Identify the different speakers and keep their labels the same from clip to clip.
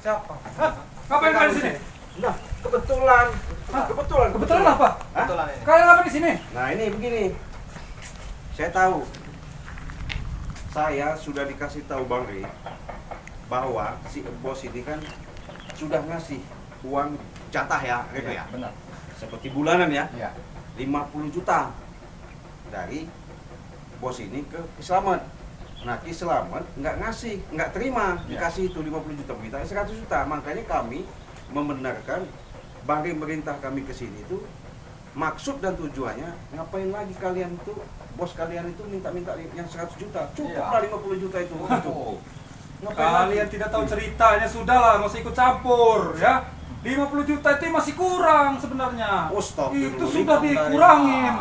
Speaker 1: Siapa? Ngapain kalian di sini?
Speaker 2: Nah, kebetulan.
Speaker 1: Kebetulan apa?
Speaker 2: Kebetulan ini.
Speaker 1: Kalian ngapain di sini?
Speaker 2: Nah, ini begini. Saya tahu. Saya sudah dikasih tahu Bang Ri bahwa si bos ini kan sudah ngasih uang jatah ya, gitu ya.
Speaker 3: Benar.
Speaker 2: Seperti bulanan ya.
Speaker 3: Iya.
Speaker 2: 50 juta dari bos ini ke Ki Slamet. Nah, Ki Slamet nggak ngasih, nggak terima dikasih itu 50 juta, minta 100 juta. Makanya kami membenarkan Bang Ri merintah kami ke sini itu maksud dan tujuannya ngapain lagi kalian tuh, bos kalian itu minta-minta yang 100 juta. Cukuplah 50 juta itu.
Speaker 1: Kalian tidak tahu ceritanya, sudahlah, nggak usah ikut campur ya. 50 juta itu masih kurang sebenarnya. Itu sudah dikurangin.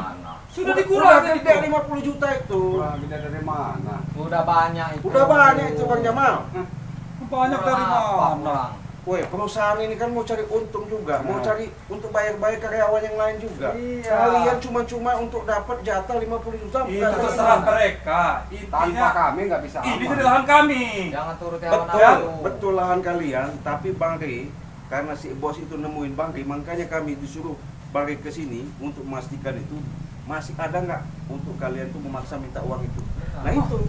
Speaker 1: Sudah dikurangin
Speaker 2: Tidak 50 juta itu.
Speaker 3: Tidak dari mana?
Speaker 4: Udah banyak itu.
Speaker 2: Udah banyak itu Bang Jamal.
Speaker 1: Banyak dari mana?
Speaker 2: Woi, perusahaan ini kan mau cari untung juga, mau cari untuk bayar-bayar karyawan yang lain juga.
Speaker 3: Iya.
Speaker 2: Kalian cuma-cuma untuk dapat jatah 50 juta.
Speaker 1: Itu terserah mereka.
Speaker 3: Tanpa
Speaker 1: Intinya
Speaker 3: kami nggak bisa
Speaker 1: ini
Speaker 3: aman.
Speaker 1: jadi lahan kami.
Speaker 4: Jangan turuti
Speaker 2: Betul,
Speaker 4: awan-awan.
Speaker 2: betul lahan kalian, tapi Bang Ri, karena si bos itu nemuin Bang Ri, makanya kami disuruh Bang Ri ke sini untuk memastikan itu masih ada nggak untuk kalian tuh memaksa minta uang itu. Nah itu.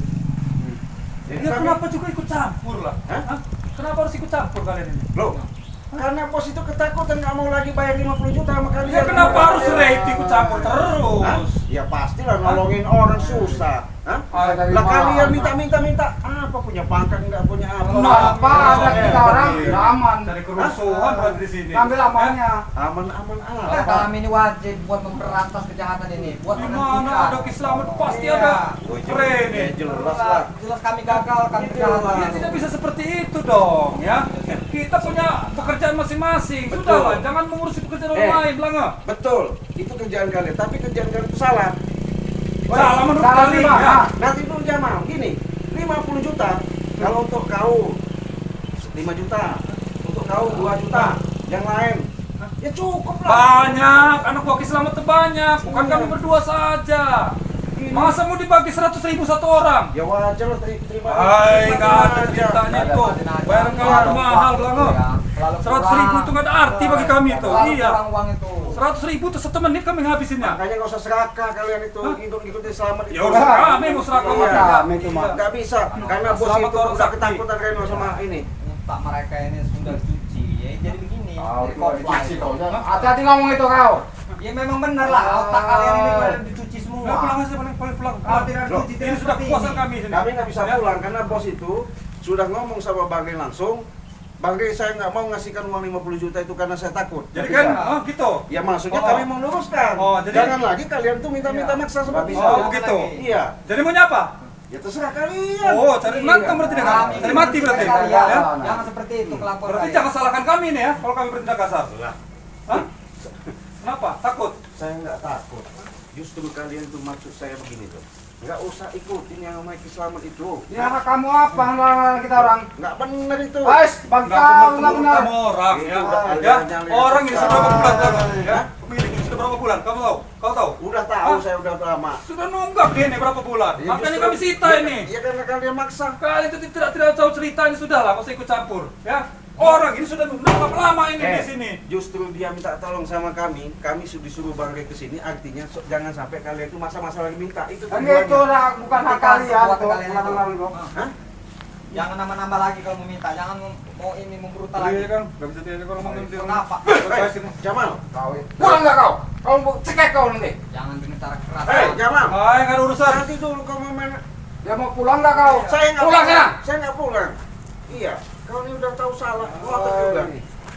Speaker 2: Jadi
Speaker 1: Ya
Speaker 2: kami-
Speaker 1: kenapa juga ikut campur lah?
Speaker 2: Hah?
Speaker 1: Hah? Kenapa harus ikut campur kalian ini?
Speaker 2: Loh, karena bos itu ketakutan nggak mau lagi bayar 50 juta sama kalian.
Speaker 1: Ya kenapa harus rate ikut campur
Speaker 2: Hah?
Speaker 1: terus?
Speaker 2: Ya pastilah nolongin orang susah. Hah?
Speaker 3: Dari
Speaker 2: Lah kalian
Speaker 3: mana?
Speaker 2: minta apa punya pangkat nggak punya apa?
Speaker 3: Kenapa ada kita orang aman?
Speaker 1: Dari kerusuhan berada di sini.
Speaker 3: Ambil amannya.
Speaker 2: Aman
Speaker 4: Nah,
Speaker 2: apa?
Speaker 4: kami ini wajib buat memberantas kejahatan ini, buat
Speaker 1: Di
Speaker 4: menghentikan.
Speaker 1: mana ada Ki Slamet pasti
Speaker 4: Iya.
Speaker 1: ada
Speaker 2: Oh,
Speaker 1: keren
Speaker 2: ya,
Speaker 1: nih.
Speaker 2: jelas lah.
Speaker 4: Jelas kami gagal, kami
Speaker 1: Ya
Speaker 4: kejahatan.
Speaker 1: tidak bisa seperti itu dong ya. Kita punya pekerjaan masing-masing.
Speaker 2: Betul.
Speaker 1: Sudahlah, jangan mengurusi pekerjaan orang lain, Belanga.
Speaker 2: Betul, itu kerjaan kalian. Tapi kerjaan kalian itu salah.
Speaker 1: Salah menurut
Speaker 3: salah
Speaker 1: kalian
Speaker 3: di mana?
Speaker 1: ya.
Speaker 2: Nanti dulu Jamal, gini, 50 juta. Kalau untuk kau 5 juta, untuk kau 2 juta, yang lain ya cukup lah.
Speaker 1: Banyak, anak gua Ki Slamet itu banyak. Bukan kami berdua saja. Masa mau dibagi 100.000 satu orang?
Speaker 2: Ya wajar lah terima.
Speaker 1: Hai, nggak ada
Speaker 2: aja.
Speaker 1: ceritanya
Speaker 4: Nggak ada
Speaker 1: itu.
Speaker 4: patinanya.
Speaker 1: Bayaran kalian itu mahal, Belanga.
Speaker 4: Ya, terlalu
Speaker 1: 100.000
Speaker 4: kurang.
Speaker 1: itu nggak ada arti bagi kami itu.
Speaker 4: Terlalu
Speaker 1: Iya.
Speaker 4: kurang uang itu.
Speaker 1: 100.000 tuh 1 menit kami ngabisinnya.
Speaker 2: Makanya nggak usah serakah kalian itu,
Speaker 1: Hah?
Speaker 2: ikut selamat itu.
Speaker 1: Ya udah kami mau serakah
Speaker 2: Iya.
Speaker 1: sama
Speaker 3: Kami itu mah.
Speaker 2: Nggak bisa, karena bos
Speaker 1: Selamat
Speaker 2: itu
Speaker 1: orang
Speaker 2: udah
Speaker 1: sakti.
Speaker 2: ketakutan Reno sama ini.
Speaker 4: Mutak mereka ini sudah cuci, ya jadi begini.
Speaker 3: Kau
Speaker 4: Jadi
Speaker 3: itu
Speaker 4: komplain.
Speaker 3: dicuci kau. Hati-hati ngomong itu kau.
Speaker 4: Ya memang benar lah, otak kalian ini udah dicuci
Speaker 1: Udah
Speaker 4: semua.
Speaker 1: pulang aja, paling pulang.
Speaker 4: Kalau tidak
Speaker 2: Loh,
Speaker 4: dicuci
Speaker 1: Ini
Speaker 4: tidak
Speaker 1: sudah
Speaker 4: seperti
Speaker 1: puasa
Speaker 4: ini.
Speaker 1: kami sini.
Speaker 2: Kami nggak bisa
Speaker 1: Ya.
Speaker 2: pulang karena bos itu sudah ngomong sama Bang Ri langsung. Bang Ri, saya nggak mau ngasihkan uang 50 juta itu karena saya takut.
Speaker 1: Jadi kan, oh gitu.
Speaker 2: Ya maksudnya
Speaker 1: Oh.
Speaker 2: kami mau luruskan.
Speaker 1: Oh, jadi-
Speaker 2: Jangan lagi kalian tuh minta-minta
Speaker 4: Iya.
Speaker 2: maksa seperti
Speaker 3: Nggak
Speaker 2: itu.
Speaker 1: Oh
Speaker 3: bisa.
Speaker 1: begitu.
Speaker 2: Iya.
Speaker 1: Jadi maunya apa?
Speaker 2: Ya terserah kalian.
Speaker 1: Oh, cari
Speaker 2: Iya.
Speaker 1: makan berarti dengan
Speaker 4: Kami
Speaker 1: cari mati berarti.
Speaker 4: kalian.
Speaker 1: Ya?
Speaker 4: Jangan seperti itu kelakuan
Speaker 1: Berarti
Speaker 4: kalian.
Speaker 1: jangan salahkan kami nih ya kalau kami bertindak kasar. Hah? Kenapa? Takut?
Speaker 2: Saya nggak takut. Justru kalian itu maksud saya begini tuh. Nggak usah ikutin yang namanya Ki Slamet itu.
Speaker 3: Ya kamu apa ngelarang kita orang?
Speaker 2: Nggak bener itu.
Speaker 3: Ais,
Speaker 1: Nggak
Speaker 3: bangkang, nggak
Speaker 1: benar
Speaker 3: benar.
Speaker 1: kamu orang ya.
Speaker 2: Itu udah
Speaker 1: Ya,
Speaker 2: aliran-aliran.
Speaker 1: orang ini sudah berapa bulan
Speaker 2: Ah.
Speaker 1: ya? Pemilik ini sudah berapa bulan? Kamu tahu? Kau tahu?
Speaker 2: Udah tahu
Speaker 1: Hah?
Speaker 2: saya udah lama.
Speaker 1: Sudah nunggak dia nih berapa bulan.
Speaker 2: Ya,
Speaker 1: Makanya
Speaker 2: justru-
Speaker 1: kami sita
Speaker 2: ya,
Speaker 1: ini.
Speaker 2: Ya karena kalian maksa.
Speaker 1: Kalian itu tidak tahu ceritanya, sudahlah, nggak usah ikut campur ya. Orang ini sudah berapa lama ini di sini.
Speaker 2: Justru dia minta tolong sama kami sudah disuruh Bang Ri ke sini, artinya jangan sampai kalian itu masa-masa lagi minta. Itu
Speaker 3: Kan
Speaker 2: tujuannya.
Speaker 3: itu lah, bukan hak kalian
Speaker 4: Buat
Speaker 3: tuh.
Speaker 4: kalian itu.
Speaker 3: Ngelarang itu.
Speaker 2: Hah?
Speaker 4: Jangan nambah-nambah lagi kalau meminta, jangan mau ini membrutal lagi.
Speaker 1: Iya kan, nggak bisa dia kalau ngomongin dia.
Speaker 4: Kenapa?
Speaker 2: Jamal.
Speaker 3: Kau itu. Pulang nggak kau? Kau mau cekek kau nanti.
Speaker 4: Jangan dengan cara keras.
Speaker 2: Jamal.
Speaker 1: Ah, nggak ada urusan.
Speaker 2: Nanti dulu kau mau main.
Speaker 3: Dia mau pulang nggak kau?
Speaker 2: Saya nggak
Speaker 3: pulang ya.
Speaker 2: Saya nggak pulang. Iya. Kau ini udah tahu salah. Ngotot juga.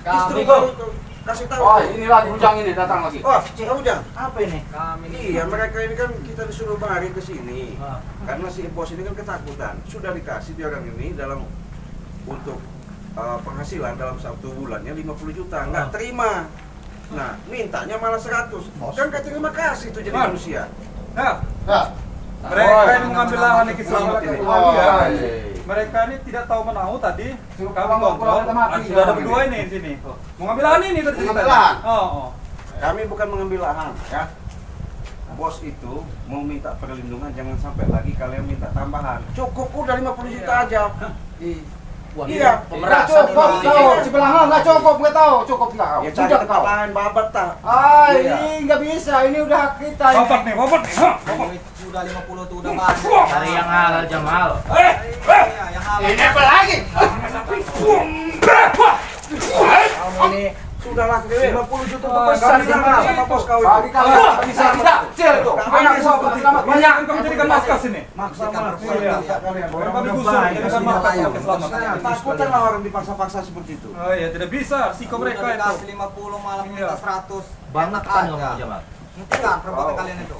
Speaker 2: Justru
Speaker 4: Kami
Speaker 2: kau itu kasih tahu.
Speaker 3: Oh, ini lagi Ujang ini datang lagi.
Speaker 2: Oh, Cik Ujang.
Speaker 4: apa ini? Kami ini.
Speaker 2: Iya, mereka ini kan kita disuruh Bang Ri ke sini.
Speaker 1: Ah.
Speaker 2: Karena si bos ini kan ketakutan. Sudah dikasih dia orang ini dalam untuk penghasilan dalam 1 bulannya 50 juta. Nggak terima. Nah, mintanya malah 100. Kan gak terima kasih tuh jadi
Speaker 1: Man.
Speaker 2: manusia.
Speaker 1: Nah,
Speaker 3: Ya.
Speaker 1: mereka yang mengambil lahan Ki Slamet ini.
Speaker 3: Oh,
Speaker 1: Ya.
Speaker 3: iya.
Speaker 1: Mereka ini tidak tahu menahu tadi.
Speaker 3: Suruh
Speaker 1: Kami
Speaker 3: pulang,
Speaker 1: kontrol.
Speaker 3: pulang, mati.
Speaker 1: Sudah ada berdua ini di sini. Mau ngambil lahan ini tadi
Speaker 3: Mengambil
Speaker 1: ceritanya.
Speaker 3: lahan?
Speaker 1: Oh, oh.
Speaker 2: Kami bukan mengambil lahan, ya. bos itu mau minta perlindungan, jangan sampai lagi kalian minta tambahan. Cukup udah 50 juta aja. Iya,
Speaker 3: Pemerasan cukup kau. Sebelah mana nggak cukup nggak tahu cukup nggak kau.
Speaker 2: Ya cari
Speaker 3: Sudah
Speaker 2: tempat
Speaker 3: kau.
Speaker 2: lain babat tak.
Speaker 3: Ini nggak bisa. Ini udah hak kita. ini.
Speaker 1: Babat nih, babat nih. Hah, babat.
Speaker 4: Ini sudah 50 tuh udah banyak.
Speaker 5: Cari yang halal Jamal.
Speaker 4: Iya, yang halal.
Speaker 3: Ini apa lagi?
Speaker 2: Kamu ini sudahlah 50 juta itu besar sama bos kau
Speaker 3: Bagi
Speaker 2: itu.
Speaker 3: kalian bisa tidak cil itu. Anak gua selamat
Speaker 1: Banyak yang kamu jadikan markas ini.
Speaker 2: Maksa
Speaker 4: Kan
Speaker 2: maksa
Speaker 4: iya.
Speaker 2: kalian.
Speaker 1: Orang kami gusur, jadikan markas sampai selamat.
Speaker 2: Takutan lah orang dipaksa-paksa seperti itu.
Speaker 1: Oh iya, tidak bisa. Risiko mereka
Speaker 4: Udah
Speaker 1: itu.
Speaker 4: dikasih 50 malam minta
Speaker 1: Iya.
Speaker 4: 100.
Speaker 5: Banget
Speaker 4: Enak
Speaker 5: kan
Speaker 4: aja.
Speaker 5: kamu Jamal.
Speaker 4: Ngerti kan perbuatan kalian itu?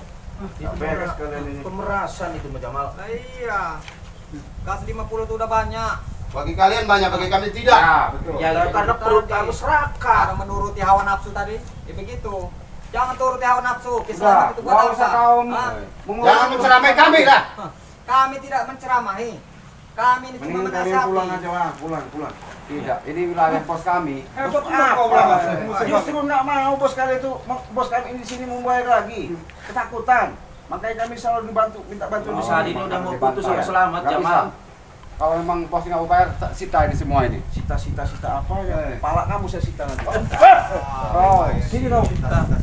Speaker 2: Beres kalian ini.
Speaker 5: Pemerasan itu Jamal.
Speaker 4: Nah, iya. Kasih 50 tuh udah banyak.
Speaker 3: Bagi kalian banyak, bagi kami tidak.
Speaker 5: Ya, betul. Ya,
Speaker 2: Karena perut kamu serakah.
Speaker 4: Karena menuruti hawa nafsu tadi, ya begitu. Jangan turuti hawa nafsu.
Speaker 3: Sudah,
Speaker 4: Islam itu buat
Speaker 3: nggak usah
Speaker 4: apa?
Speaker 3: kau
Speaker 4: Hah?
Speaker 3: jangan menceramai kami dah.
Speaker 4: Kami tidak menceramahi. Kami ini cuma
Speaker 2: Mending kalian
Speaker 4: menasihati.
Speaker 2: pulang aja, Wah. Pulang.
Speaker 3: Tidak, ini wilayah pos kami.
Speaker 1: Hebat juga kau bilang.
Speaker 2: Justru nggak mau bos kalian itu, bos kami ini di sini membayar lagi. Ketakutan. Makanya kami selalu dibantu, minta bantuan di
Speaker 5: Saat
Speaker 2: sini.
Speaker 5: ini udah mau putus sama selamat
Speaker 3: Nggak
Speaker 5: Jamal.
Speaker 3: bisa. Kalau memang bos nggak mau bayar, sita ini semua ini.
Speaker 2: Sita apa ya? Pala kamu saya sita nanti.
Speaker 3: Oh,
Speaker 2: Sini dong.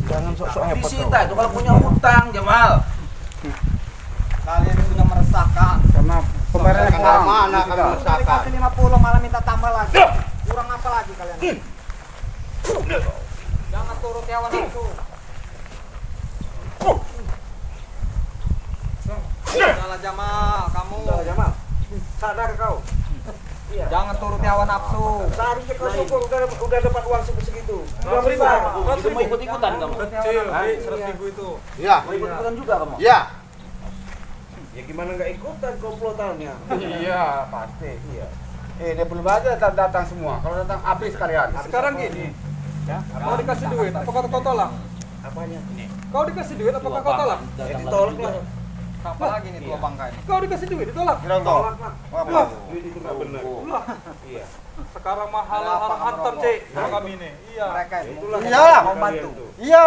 Speaker 2: Jangan sok-sok hebat
Speaker 5: Disita itu kalau punya utang Jamal.
Speaker 4: Kalian itu sudah meresahkan.
Speaker 3: karena pembayarannya kurang.
Speaker 2: mana
Speaker 3: Tidak.
Speaker 2: kamu?
Speaker 4: Sudah dikasih 50 malah minta tambah lagi. Kurang apa lagi kalian? Jangan turuti hawa nafsu. Udahlah Jamal, kamu.
Speaker 2: Udah, Jamal. Sadar kau. Iya.
Speaker 4: Jangan turuti hawa nafsu.
Speaker 2: Seharusnya kau syukur udah dapat uang segitu.
Speaker 1: Udah ribu.
Speaker 5: Itu mau ikut-ikutan kamu.
Speaker 1: Kecil, 100.000 itu.
Speaker 3: Iya.
Speaker 2: Mau ikut-ikutan juga kamu?
Speaker 3: Iya.
Speaker 2: Ya gimana nggak ikutan komplotannya?
Speaker 3: Iya, pasti. Iya. Dia belum aja datang semua. Kalau datang habis kalian.
Speaker 1: Sekarang gini, ya, kau dikasih duit, apakah kau tolak?
Speaker 2: Apanya?
Speaker 1: Kau dikasih duit, apakah kau tolak?
Speaker 2: Ya ditolak lah.
Speaker 4: Apa lagi nih tua bangka ini?
Speaker 1: Kau dikasih duit, ditolak.
Speaker 2: Tolak lah.
Speaker 1: Wah,
Speaker 2: Duit itu nggak benar.
Speaker 1: lah.
Speaker 2: Iya.
Speaker 1: Sekarang mahal
Speaker 4: Kenapa kamu
Speaker 1: hantam,
Speaker 4: rokok?
Speaker 1: Cek, sama kami ini. Iya.
Speaker 4: Mereka itu
Speaker 2: Itulah
Speaker 3: Iya.
Speaker 4: mau bantu.
Speaker 3: Iya.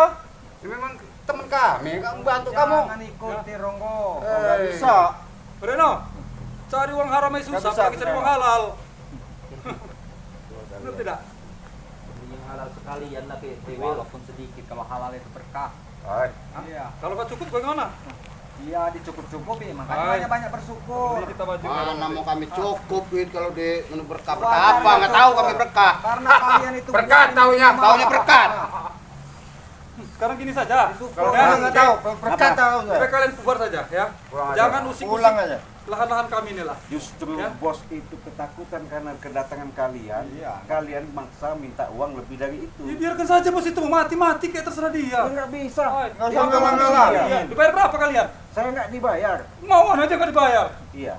Speaker 3: Ini memang teman kami, kamu bantu kamu.
Speaker 4: Jangan ikuti Ronggo.
Speaker 3: Nggak bisa.
Speaker 1: Reno, cari uang haram yang susah,
Speaker 3: Nggak bisa,
Speaker 1: apalagi cari uang halal. Benar tidak?
Speaker 5: Yang halal sekalian lah ke TW.
Speaker 4: Walaupun sedikit kalau halal itu berkah.
Speaker 3: Hai.
Speaker 4: Iya.
Speaker 1: Kalau nggak cukup bagaimana?
Speaker 4: Iya dicukup-cukupi makanya
Speaker 1: Hai.
Speaker 4: banyak-banyak bersyukur.
Speaker 1: Jadi kita baju.
Speaker 3: Mana mau kami cukup duit kalau di berkah
Speaker 4: Wah,
Speaker 3: apa?
Speaker 4: karena
Speaker 3: Nggak tahu
Speaker 4: cukup.
Speaker 3: kami berkah.
Speaker 4: Karena kalian itu
Speaker 3: Berkat taunya, taunya berkat.
Speaker 1: Sekarang gini saja.
Speaker 3: Kalau
Speaker 1: Ya,
Speaker 3: kami nggak tahu, berkat tahu
Speaker 1: Sampai kalian bubar saja, ya.
Speaker 3: Pulang aja.
Speaker 1: Jangan usik-usik
Speaker 3: Pulang aja.
Speaker 1: lahan-lahan kami ini lah.
Speaker 2: Justru
Speaker 1: Ya.
Speaker 2: bos itu ketakutan karena kedatangan kalian.
Speaker 4: Iya.
Speaker 2: Kalian maksa minta uang lebih dari itu.
Speaker 1: Ya, biarkan saja bos itu mau mati kayak terserah dia.
Speaker 2: Ya nggak bisa.
Speaker 1: Hai,
Speaker 3: Nggak usah
Speaker 1: dia
Speaker 3: ngalah-ngalah.
Speaker 1: iya. Dibayar berapa kalian?
Speaker 2: Saya nggak dibayar.
Speaker 1: Mauan aja nggak dibayar.
Speaker 2: Iya.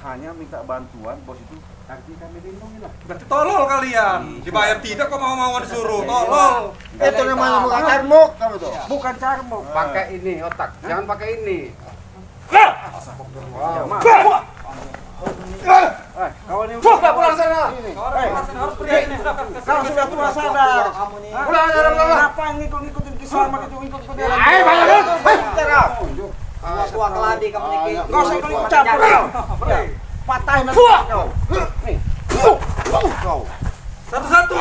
Speaker 2: Hanya minta bantuan bos itu. Nanti kami lindungi lah.
Speaker 1: Berarti tolol kalian. Dibayar tidak kok mau-mauan disuruh. Tolol.
Speaker 3: Itu namanya bukan carmuk kamu tuh.
Speaker 2: Bukan carmuk.
Speaker 3: Pakai ini otak, jangan pakai ini.
Speaker 2: Jamal. Kawan yang
Speaker 3: Sudah pulang sana.
Speaker 2: Ini.
Speaker 1: Kau harus pria ini.
Speaker 2: Kau sudah tua sadar.
Speaker 4: kamu nih.
Speaker 3: Pulang aja, pulang.
Speaker 2: Kenapa ngikut-ngikutin kisahmat itu ngikut-ngikutin dia?
Speaker 3: Ayo, banyak.
Speaker 4: Tua keladi kamu nih.
Speaker 2: Nggak usah ikut campur kau. Ya, patahin nanti kau. Nih. Kau.
Speaker 1: Satu-satu.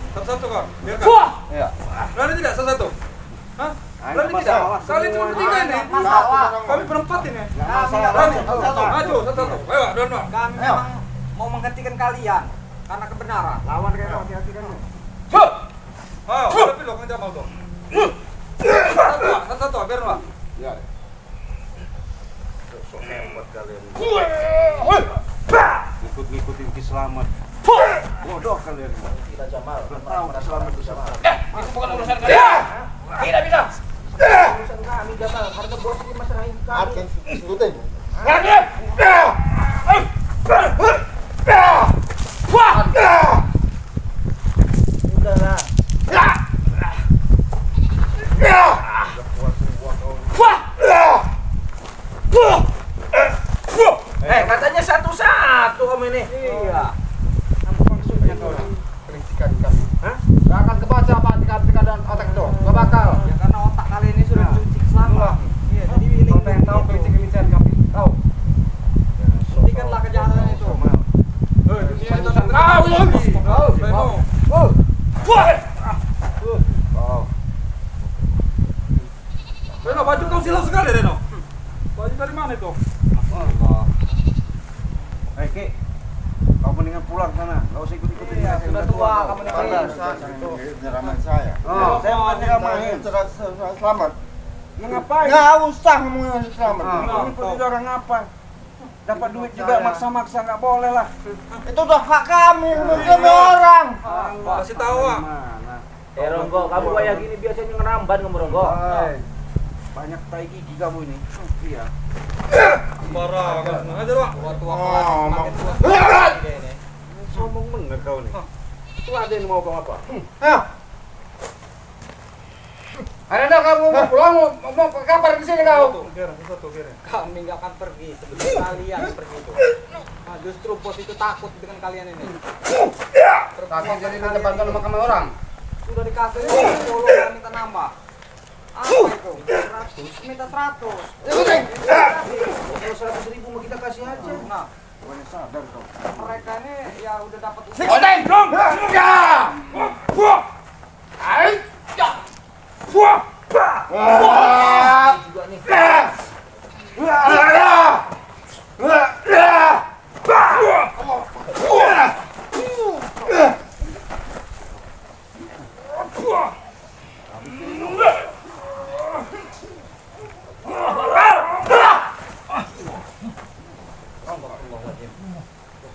Speaker 1: Satu-satu kau. Biarkan.
Speaker 3: Iya.
Speaker 1: Berani tidak satu-satu? Hah? Berani
Speaker 2: Nggak
Speaker 1: tidak?
Speaker 2: masalah.
Speaker 1: Kalian cuma bertiga ini.
Speaker 4: Masalah.
Speaker 1: Kami berempat ini.
Speaker 2: Nggak masalah.
Speaker 1: Berani.
Speaker 4: Satu-satu.
Speaker 1: Maju, satu-satu. Ayo, dua.
Speaker 4: Kami memang mau menghentikan kalian karena kebenaran.
Speaker 2: Lawan kayak kau hati-hati kan.
Speaker 1: Ayo, tapi lo kan Jamal tuh. Satu-satu, biar lah.
Speaker 3: Ya.
Speaker 2: Sok hebat kalian. Ngikut-ngikutin kisahmat. Bodoh kalian.
Speaker 5: Kita Jamal.
Speaker 2: Tahu kisahmat itu siapa?
Speaker 5: Itu bukan urusan kalian. Tidak bisa.
Speaker 2: Urusan kami Jamal. Harga bos ini masalahin kami.
Speaker 3: Ikutin.
Speaker 2: Udahlah.
Speaker 5: Katanya satu-satu kamu ini.
Speaker 4: Iya.
Speaker 2: Apa maksudnya kau?
Speaker 1: Reno, baju kau silau sekali Reno. Baju dari mana itu?
Speaker 4: Allah.
Speaker 2: Ki, kau mendingan pulang sana, nggak usah ikut-ikutin
Speaker 4: Iya,
Speaker 2: saya.
Speaker 4: sudah tua, kamu
Speaker 3: Sabar, itu nyeraman saya.
Speaker 2: Saya bukan nyeramahin.
Speaker 3: Selamat.
Speaker 2: Ya ngapain?
Speaker 3: Nggak usah ngomongin selamat.
Speaker 2: Ini pergi orang apa? Dapat duit juga maksa-maksa nggak boleh lah.
Speaker 3: Itu udah hak kami, demi orang.
Speaker 1: Kasih tahu ah.
Speaker 5: Ronggo, kamu kayak gini biasanya ngeramban kamu Ronggo.
Speaker 2: Banyak tai gigi kamu ini. Iya.
Speaker 1: Parah, aja Pak.
Speaker 4: Tua-tua
Speaker 3: Oh,
Speaker 4: makin tua. Ini.
Speaker 2: Sombong bener kau nih. Itu ada yang mau kau apa?
Speaker 3: Ada kamu mau pulang mau ke kabar di sini kau?
Speaker 1: Satu, kira.
Speaker 4: Kami nggak akan pergi sebelum kalian pergi itu. Nah, justru bos itu takut dengan kalian ini.
Speaker 3: Takut jadi minta bantuan sama kami orang.
Speaker 4: Sudah dikasih 10 minta nambah. Apa itu? 100, minta 100.
Speaker 2: Kalau 100.000 mau kita kasih aja.
Speaker 4: Nah,
Speaker 2: Bukannya sadar kau.
Speaker 4: mereka ini ya udah dapat
Speaker 3: Kodeng! Ya!
Speaker 1: Wah!
Speaker 3: Ai!
Speaker 1: Wah!
Speaker 3: Wah!
Speaker 5: Juga nih.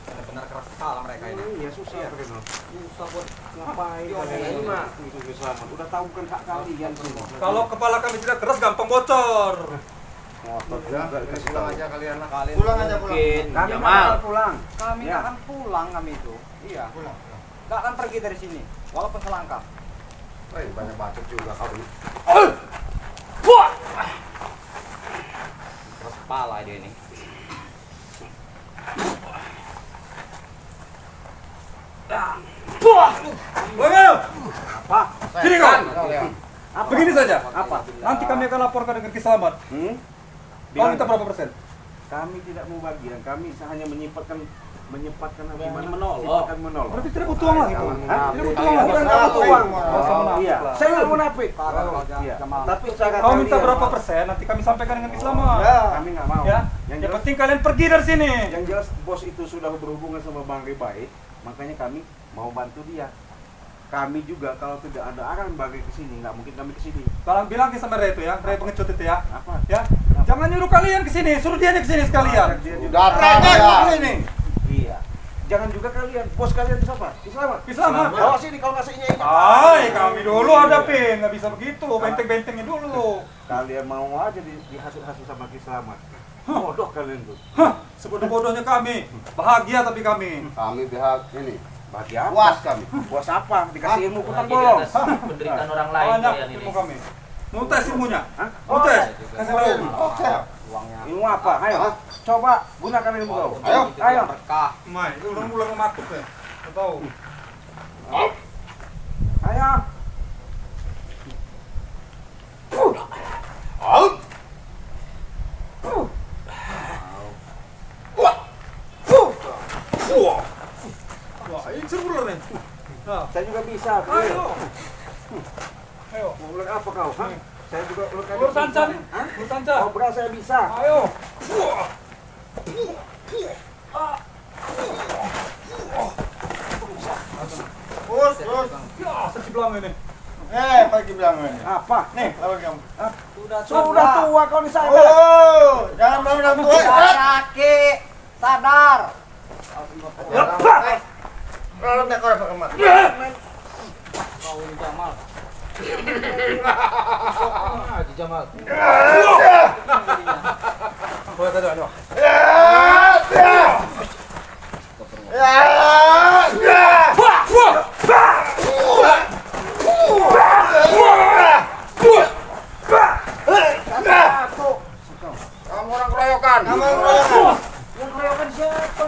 Speaker 4: benar-benar keras kepala mereka ini.
Speaker 2: Iya susah Reno.
Speaker 4: Susah buat
Speaker 2: Ngapain kalian ini mah? Itu selamat. Udah tahu bukan hak kalian semua.
Speaker 1: Kalau kepala kami tidak keras gampang bocor.
Speaker 2: Ngotot
Speaker 3: Ya,
Speaker 2: juga dikasih
Speaker 3: pulang
Speaker 2: tahu.
Speaker 3: aja kalian lah.
Speaker 4: kalian.
Speaker 3: Pulang aja pulang.
Speaker 5: Mungkin
Speaker 2: Kami nggak
Speaker 5: Jamal.
Speaker 2: bakal pulang.
Speaker 4: Kami
Speaker 2: Ya.
Speaker 4: nggak akan pulang kami itu. Iya.
Speaker 3: Pulang.
Speaker 4: Nggak akan pergi dari sini walaupun selangkah.
Speaker 3: Banyak bacot juga kau ini.
Speaker 4: Keras kepala dia ini.
Speaker 1: Bagaimana?
Speaker 2: Apa?
Speaker 1: Sini kau.
Speaker 2: Apa?
Speaker 1: Begini saja.
Speaker 2: Apa?
Speaker 1: Nanti kami akan laporkan dengan Ki Selamat. Kau minta berapa persen?
Speaker 2: Kami tidak mau bagian. Kami hanya menyempatkan
Speaker 5: Menolong.
Speaker 2: menolong.
Speaker 1: Berarti tidak butuh uang lagi kau?
Speaker 2: Hah?
Speaker 1: Tidak butuh uang lagi?
Speaker 2: Bukan nggak butuh uang.
Speaker 1: Rasa menafik
Speaker 2: Iya.
Speaker 1: lah.
Speaker 2: Saya nggak munafik. Iya. Tapi secara
Speaker 1: Kau minta
Speaker 2: kalian-
Speaker 1: berapa persen? Nanti kami sampaikan dengan Ki Selamat.
Speaker 2: Kami nggak mau.
Speaker 1: Ya.
Speaker 2: Yang
Speaker 1: Yang
Speaker 2: jelas,
Speaker 1: penting kalian pergi dari sini.
Speaker 2: yang jelas bos itu sudah berhubungan sama Bang Ribai, makanya kami mau bantu dia. Kami juga kalau tidak ada arahan Bang ke sini, nggak mungkin kami ke sini.
Speaker 1: Tolong bilang ke sama Ray itu ya, Ray pengecut itu ya.
Speaker 2: Apa?
Speaker 1: Ya. Jangan nyuruh kalian ke sini, suruh dia ke sini sekalian.
Speaker 2: Dia juga.
Speaker 3: Datang ya.
Speaker 2: ini. Iya. Jangan juga kalian, bos kalian itu siapa? Ki Selamat.
Speaker 1: Ki Selamat.
Speaker 2: Bawa sini kalau nggak seingat.
Speaker 1: Hai, kami dulu hadapin, nggak bisa begitu, benteng-bentengnya dulu.
Speaker 2: Kalian mau aja dihasut-hasut sama Ki Selamat. Bodoh kalian tuh.
Speaker 1: Hah, sebodoh-bodohnya kami, bahagia tapi kami.
Speaker 3: Kami pihak ini.
Speaker 2: Bagi apa?
Speaker 3: Puas kami.
Speaker 2: Buas apa? Dikasih ilmu bukan
Speaker 5: Apalagi di
Speaker 2: bolong.
Speaker 5: atas penderitaan orang lain
Speaker 1: Banyak
Speaker 5: kalian ini.
Speaker 1: ilmu kami. Mau tes ilmunya?
Speaker 2: Hah?
Speaker 1: Mau tes? Kasih tahu.
Speaker 3: Oke.
Speaker 4: Uangnya.
Speaker 2: Ilmu apa? Ayo, coba gunakan ilmu kau.
Speaker 3: Ayo.
Speaker 2: Ayo.
Speaker 4: Berkah.
Speaker 1: Mai, ulang-ulang memakut ya. Nggak tahu.
Speaker 2: Ayo.
Speaker 3: Out.
Speaker 1: Wah, ini seru nih. Nah,
Speaker 2: Saya juga bisa.
Speaker 1: ayo. Ayo.
Speaker 2: Mau ulang apa kau? Hah? Saya juga ulang
Speaker 1: Ulur sanca nih.
Speaker 2: Hah?
Speaker 1: Ulur sanca.
Speaker 2: Kau beras saya bisa.
Speaker 1: Ayo.
Speaker 3: Puas, puas.
Speaker 1: Ya, sesi belang ini.
Speaker 3: Pagi bilang ini.
Speaker 2: Apa?
Speaker 3: Nih, lawan kamu.
Speaker 2: Sudah tua kau di sana.
Speaker 3: Oh, jangan bilang tua.
Speaker 4: Kaki, sadar.
Speaker 3: Kalau tak kau dapat kemana?
Speaker 4: Kau ini Jamal.
Speaker 5: Haji Jamal.
Speaker 1: Boleh tadi ada.
Speaker 3: Kamu orang keroyokan. Kamu orang keroyokan.
Speaker 2: Yang keroyokan siapa?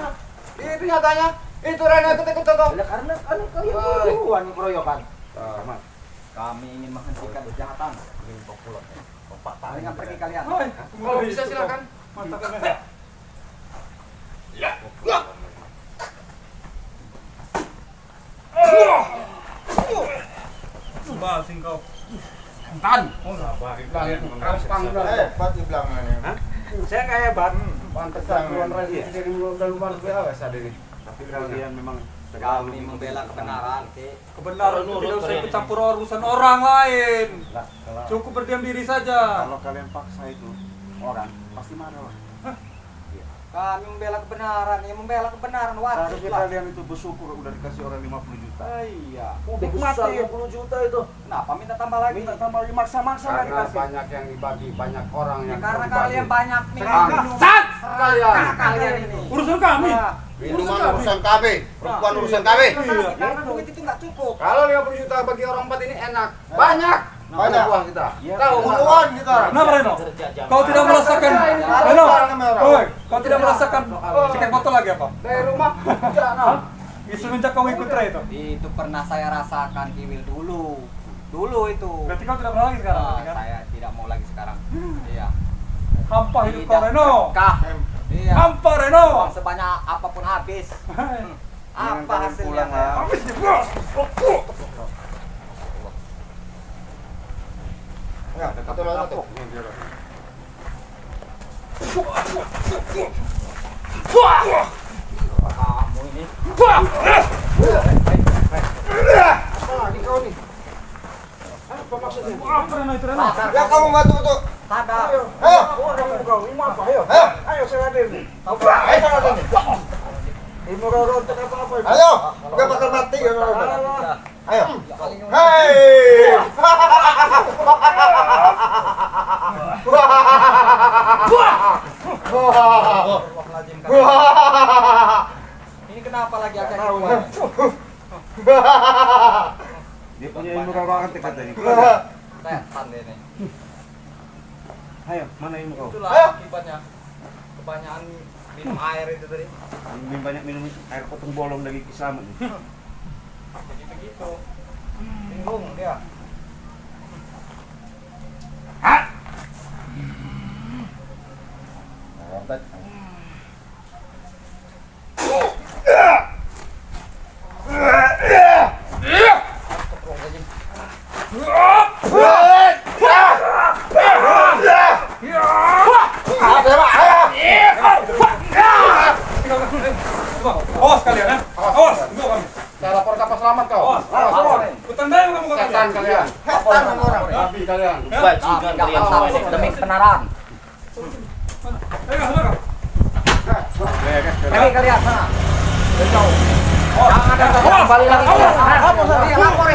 Speaker 3: Itu nyatanya. Itu Rena ikut-ikut tuh.
Speaker 2: Ya karena kalian duluan yang keroyokan. Selamat.
Speaker 4: Kami ingin menghentikan kejahatan. Ingin kau pulang. Palingan pergi kalian.
Speaker 1: Hai,
Speaker 3: Kalau bisa silakan.
Speaker 1: Mantap kan. Basing kau.
Speaker 3: Tan. Gampang hebat di belakangnya.
Speaker 2: Hah? Saya nggak hebat.
Speaker 3: Pantesan keluar lagi dari mulut dan luar biasa dari.
Speaker 2: Tapi kalian memang
Speaker 4: Kami membela kebenaran, Ki.
Speaker 1: Kebenaran
Speaker 5: Nurut,
Speaker 1: tidak usah
Speaker 5: kalian
Speaker 1: ikut campur urusan orang lain.
Speaker 2: Lah, kalau
Speaker 1: Cukup berdiam diri saja.
Speaker 2: kalau kalian paksa itu orang pasti marah lah.
Speaker 4: Kami membela kebenaran, ya membela kebenaran wajib
Speaker 2: Seharusnya
Speaker 4: lah.
Speaker 2: kalian itu bersyukur udah dikasih orang 50 juta.
Speaker 4: Iya.
Speaker 5: Udah besar 50 juta itu.
Speaker 4: Kenapa minta tambah lagi?
Speaker 2: Minta tambah lagi maksa-maksa nggak
Speaker 3: Karena
Speaker 2: dikasih.
Speaker 3: banyak yang dibagi, banyak orang
Speaker 4: Ya,
Speaker 3: yang
Speaker 4: karena
Speaker 3: dibagi.
Speaker 4: kalian banyak nih.
Speaker 1: Sat!
Speaker 4: Kalian ini.
Speaker 1: Urusan kami.
Speaker 4: Nah,
Speaker 3: Minuman urusan KB, perempuan urusan KB.
Speaker 4: karena duit itu nggak cukup.
Speaker 3: Kalau 50 juta bagi orang 4 ini enak. Banyak. Banyak uang kita.
Speaker 2: Iya,
Speaker 3: Tahu
Speaker 2: benar.
Speaker 3: puluhan kita.
Speaker 1: Kenapa Reno?
Speaker 5: Kerja jam.
Speaker 1: Kau tidak merasakan Reno? Oi, kau tidak merasakan cekek botol lagi apa?
Speaker 3: Dari rumah. Tidak, nah.
Speaker 1: Semenjak kau ikut Ray itu.
Speaker 4: Itu pernah saya rasakan Kiwil dulu. Dulu itu.
Speaker 1: Berarti kau tidak pernah lagi sekarang,
Speaker 4: Nah,
Speaker 1: kan?
Speaker 4: saya tidak mau lagi sekarang. Iya.
Speaker 1: Hampa hidup kau Reno.
Speaker 4: Kah? Iya.
Speaker 1: Hampa Reno.
Speaker 4: Uang sebanyak apapun habis. Apa
Speaker 2: Kalian
Speaker 4: hasilnya?
Speaker 2: pulang lah.
Speaker 1: Habis nih, bos.
Speaker 3: Ya, satu lagi.
Speaker 4: Kamu ini.
Speaker 3: Apa maksudnya?
Speaker 1: Apa Reno itu Reno?
Speaker 3: Ya kamu bantu tuh.
Speaker 4: Sadar.
Speaker 3: Ayo. Ayo. Ayo saya hadir nih. Ayo saya hadir nih. Ilmu roro untuk apa-apa ini. Ayo. Enggak bakal mati ya roro. Ayo. Hei.
Speaker 4: Ini kenapa lagi agak
Speaker 3: Tahu,
Speaker 4: keluar?
Speaker 2: Dia punya ilmu roro antek katanya.
Speaker 4: Setan deh ini.
Speaker 2: Ayo, mana ilmu kau?
Speaker 4: Itulah akibatnya. Kebanyakan minum air itu tadi.
Speaker 2: Minum banyak minum air potong bolong dari kisah nih.
Speaker 4: Jadi begitu. Bingung dia.
Speaker 1: Awas kalian ya. Awas, tunggu kami.
Speaker 3: Saya lapor kapal selamat kau.
Speaker 1: Awas, awas. Kutendang kamu kalian.
Speaker 3: Setan kalian. Setan sama orang. Babi kalian.
Speaker 5: Bajingan kalian semua ini.
Speaker 4: Demi kebenaran.
Speaker 1: Ayo, ayo.
Speaker 4: Pergi kalian sana. Jauh.
Speaker 1: Jangan ada
Speaker 4: Kembali lagi.
Speaker 1: Awas.
Speaker 4: Apa?